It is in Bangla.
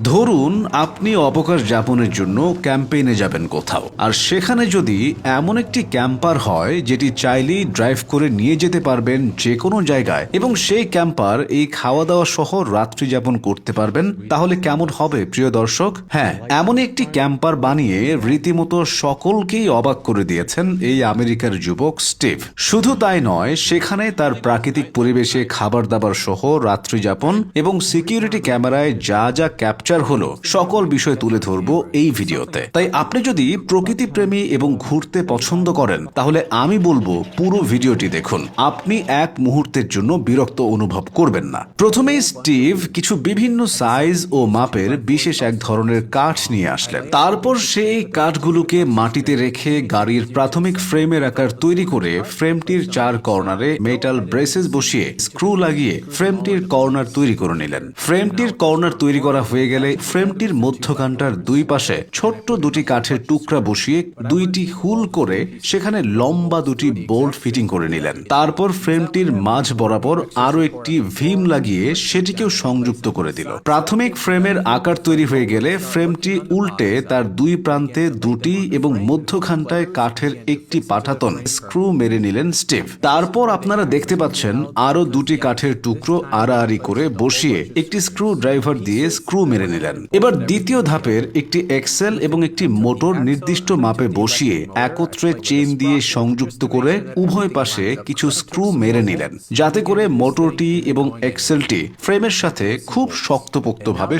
ধরুন আপনি অবকাশ যাপনের জন্য ক্যাম্পেইনে যাবেন কোথাও, আর সেখানে যদি এমন একটি ক্যাম্পার হয় যেটি চাইলেই ড্রাইভ করে নিয়ে যেতে পারবেন যে কোনো জায়গায়, এবং সেই ক্যাম্পার এই খাওয়া দাওয়া সহ রাত্রি যাপন করতে পারবেন, তাহলে কেমন হবে প্রিয় দর্শক? হ্যাঁ, এমন একটি ক্যাম্পার বানিয়ে রীতিমতো সকলকেই অবাক করে দিয়েছেন এই আমেরিকার যুবক স্টিভ। শুধু তাই নয়, সেখানে তার প্রাকৃতিক পরিবেশে খাবার দাবার সহ রাত্রি যাপন এবং সিকিউরিটি ক্যামেরায় যা যা ক্যাপচার হলো সকল বিষয় তুলে ধরবো এই ভিডিওতে। তাই আপনি যদি প্রকৃতি প্রেমী এবং ঘুরতে পছন্দ করেন, তাহলে আমি বলবো পুরো ভিডিওটি দেখুন। আপনি এক মুহূর্তের জন্য বিরক্ত অনুভব করবেন না। প্রথমেই স্টিভ কিছু বিভিন্ন সাইজ ও মাপের বিশেষ এক ধরনের কাঠ নিয়ে আসলেন। তারপর সেই কাঠগুলোকে মাটিতে রেখে গাড়ির প্রাথমিক ফ্রেমের আকার তৈরি করে ফ্রেমটির চার কর্নারে মেটাল ব্রেসেস বসিয়ে স্ক্রু লাগিয়ে ফ্রেমটির কর্নার তৈরি করে নিলেন। ফ্রেমটির কর্নার তৈরি করা হয়ে গেলে ফ্রেমটির মধ্যখানটার দুই পাশে ছোট্ট দুটি কাঠের টুকরা বসিয়ে দুইটি হুল করে সেখানে লম্বা দুটি বোল্ট ফিটিং করে নিলেন। তারপর ফ্রেমটির মাঝ বরাবর আরো একটি ভীম লাগিয়ে সেটিকেও সংযুক্ত করে দিল। প্রাথমিক ফ্রেমের আকার তৈরি হয়ে গেলে ফ্রেমটি উল্টে তার দুই প্রান্তে দুটি এবং মধ্যখানটায় কাঠের একটি পাঠাতন স্ক্রু মেরে নিলেন স্টিভ। তারপর আপনারা দেখতে পাচ্ছেন আরো দুটি কাঠের টুকরো আড়াআড়ি করে বসিয়ে একটি স্ক্রু ড্রাইভার দিয়ে স্ক্রু মেরে নিলেন। এবার দ্বিতীয় ধাপের একটি এক্সেল এবং একটি মোটর নির্দিষ্ট মাপে বসিয়ে একত্রে চেইন দিয়ে সংযুক্ত করে উভয় পাশে কিছু স্ক্রু মেরে নিলেন, যাতে করে মোটরটি এবং এক্সেলটি ফ্রেমের সাথে খুব শক্তপোক্তভাবে